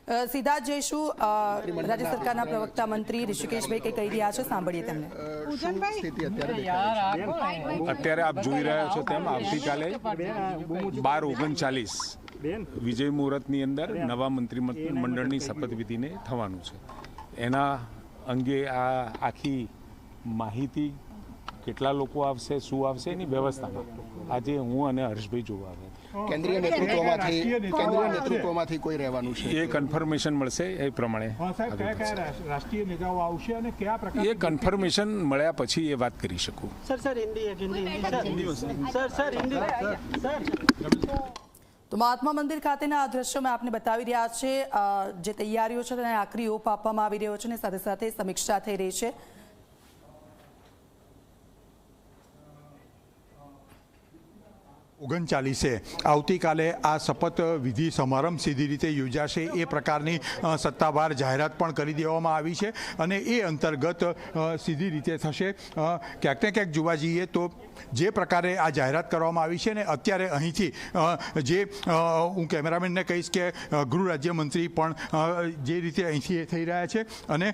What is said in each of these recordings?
સીધા જ જઈશું રાજ્ય સરકારના પ્રવક્તા મંત્રી ઋષિકેશભાઈ કંઈ કહી રહ્યા છે, સાંભળીએ તેમને। અત્યારે આપ જોઈ રહ્યા છો તેમ આવતીકાલે 12:39 વિજય મુહૂર્તની અંદર નવા મંત્રીમંડળની શપથવિધિને થવાનું છે। એના અંગે આ આખી માહિતી કેટલા લોકો આવશે, શું આવશે, એની વ્યવસ્થામાં આજે હું અને હર્ષભાઈ જોવા આવ્યા। કેન્દ્રીય નેતૃત્વમાંથી કોઈ રહેવાનું છે એ કન્ફર્મેશન મળશે એ પ્રમાણે રાષ્ટ્રીય નેતાઓ આવશે અને કયા પ્રકાર એ કન્ફર્મેશન મળ્યા પછી એ વાત કરી શકું। તો મહાત્મા મંદિર ખાતેના આ દ્રશ્યોમાં આપને બતાવી રહ્યા છે જે તૈયારીઓ છે તેને આખરી ઓપ આપવામાં આવી રહ્યો છે અને સાથે સાથે સમીક્ષા થઈ રહી છે। ઓગણચાલીસે આવતીકાલે આ શપથ વિધિ સમારંભ સીધી રીતે યોજાશે એ પ્રકારની સત્તાવાર જાહેરાત પણ કરી દેવામાં આવી છે અને એ અંતર્ગત સીધી રીતે થશે। ક્યાંક ને ક્યાંક જોવા જઈએ તો જે પ્રકારે આ જાહેરાત કરવામાં આવી છે ને અત્યારે અહીંથી જે હું કેમેરામેનને કહીશ કે ગૃહ રાજ્યમંત્રી પણ જે રીતે અહીંથી થઈ રહ્યા છે અને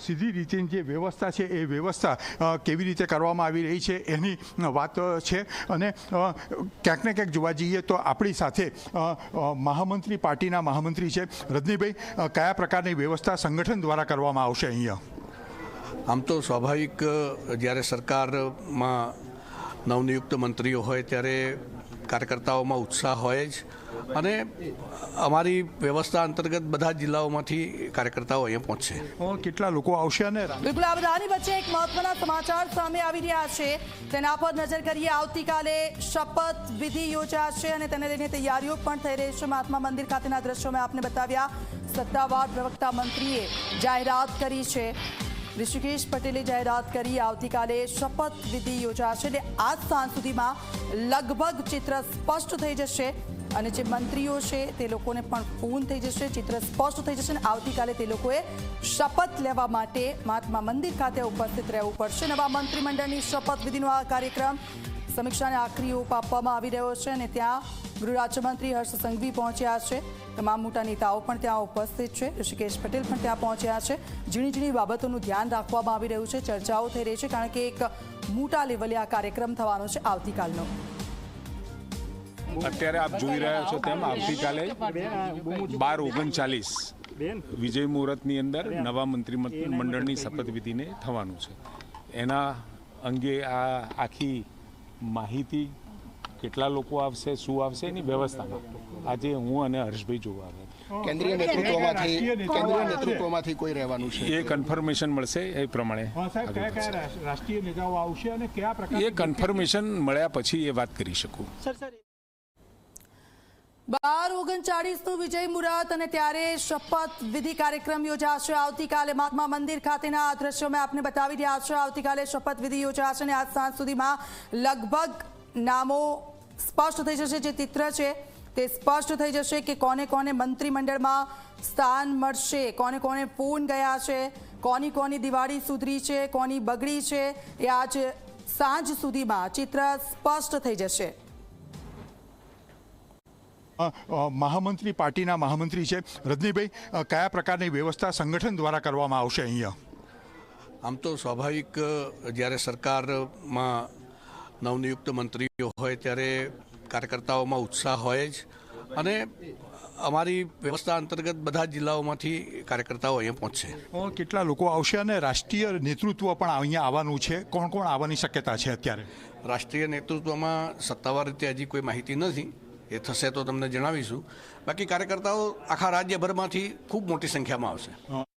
સીધી રીતે જે વ્યવસ્થા છે એ વ્યવસ્થા કેવી રીતે કરવામાં આવી રહી છે એની વાત છે। અને ક્યાંક ને ક્યાંક જોવા જઈએ તો આપણી સાથે મહામંત્રી પાર્ટીના મહામંત્રી છે રજનીભાઈ, કયા પ્રકારની વ્યવસ્થા સંગઠન દ્વારા કરવામાં આવશે અહીંયા? આમ તો સ્વાભાવિક જ્યારે સરકારમાં નવનિયુક્ત મંત્રીઓ હોય ત્યારે કાર્યકર્તાઓમાં ઉત્સાહ હોય જ અને અમારી વ્યવસ્થા અંતર્ગત બધા જિલ્લાઓમાંથી કાર્યકર્તાઓ અહીંયા પહોંચશે। કેટલા લોકો આવશે? અને બિલકુલ આ બધાની વચ્ચે એક મહત્વના સમાચાર સામે આવી રહ્યા છે, તેના પર નજર કરીએ। આવતીકાલે શપથ વિધિ યોજાશે અને તેને લઈને તૈયારીઓ પણ થઈ રહી છે। મહાત્મા મંદિર ખાતેના દ્રશ્યો મેં આપને બતાવ્યા। સત્તાવાર પ્રવક્તા મંત્રીએ જાહેરાત કરી છે, ઋષિકેશ પટેલે જાહેરાત કરી આવતીકાલે શપથ વિધિ યોજાશે અને આજ સાંજ સુધીમાં લગભગ ચિત્ર સ્પષ્ટ થઈ જશે અને જે મંત્રીઓ છે તે લોકોને પણ ફોન થઈ જશે, ચિત્ર સ્પષ્ટ થઈ જશે અને આવતીકાલે તે લોકોએ શપથ લેવા માટે મહાત્મા મંદિર ખાતે ઉપસ્થિત રહેવું પડશે। નવા મંત્રીમંડળની શપથવિધિનો આ કાર્યક્રમ સમીક્ષાને આખરી ઓપ આપવામાં આવી રહ્યો છે અને ત્યાં ગૃહ રાજ્યમંત્રી હર્ષ સંઘવી પહોંચ્યા છે, તમામ મોટા નેતાઓ પણ ત્યાં ઉપસ્થિત છે, ઋષિકેશ પટેલ પણ ત્યાં પહોંચ્યા છે। ઝીણી ઝીણી બાબતોનું ધ્યાન રાખવામાં આવી રહ્યું છે, ચર્ચાઓ થઈ રહી છે કારણ કે એક મોટા લેવલે આ કાર્યક્રમ થવાનો છે આવતીકાલનો। અત્યારે આપ જોઈ રહ્યા છો તેમ આવતીકાલે 12:39 વિજય મુહૂર્તની અંદર નવા મંત્રીમંડળની શપથવિધિને થવાનું છે। એના અંગે આ આખી માહિતી કેટલા લોકો આવશે, શું આવશે, એની વ્યવસ્થામાં આજે હું અને હર્ષભાઈ જોવા આવ્યા। કેન્દ્રીય નેતૃત્વમાંથી કોઈ રહેવાનું છે એ કન્ફર્મેશન મળશે એ પ્રમાણે રાષ્ટ્રીય નેતાઓ આવશે અને કયા પ્રકાર એ કન્ફર્મેશન મળ્યા પછી એ વાત કરી શકું। 12:39 વિજય મુહૂર્ત અને ત્યારે શપથ વિધિ કાર્યક્રમ યોજાશે આવતીકાલે। મહાત્મા મંદિર ખાતેના આ દ્રશ્યો મેં આપને બતાવી રહ્યા છે। આવતીકાલે શપથ વિધિ યોજાશે અને આજ સાંજ સુધીમાં લગભગ નામો સ્પષ્ટ થઈ જશે, જે ચિત્ર છે તે સ્પષ્ટ થઈ જશે કે કોને કોને મંત્રીમંડળમાં સ્થાન મળશે, કોને કોને ફોન ગયા છે, કોની કોની દિવાળી સુધરી છે, કોની બગડી છે, એ આજ સાંજ સુધીમાં ચિત્ર સ્પષ્ટ થઈ જશે। મહામંત્રી પાર્ટીના મહામંત્રી છે રજનીભાઈ, કયા પ્રકારની વ્યવસ્થા સંગઠન દ્વારા કરવામાં આવશે અહીંયા? આમ તો સ્વાભાવિક જ્યારે સરકારમાં નવનિયુક્ત મંત્રીઓ હોય ત્યારે કાર્યકર્તાઓમાં ઉત્સાહ હોય જ અને અમારી વ્યવસ્થા અંતર્ગત બધા જિલ્લાઓમાંથી કાર્યકર્તાઓ અહીંયા પહોંચશે। કેટલા લોકો આવશે અને રાષ્ટ્રીય નેતૃત્વ પણ અહીંયા આવવાનું છે? કોણ કોણ આવવાની શક્યતા છે અત્યારે? રાષ્ટ્રીય નેતૃત્વમાં સત્તાવાર રીતે હજી કોઈ માહિતી નથી, એ થશે તો તમને જણાવીશું। બાકી કાર્યકર્તાઓ આખા રાજ્યભરમાંથી ખૂબ મોટી સંખ્યામાં આવશે।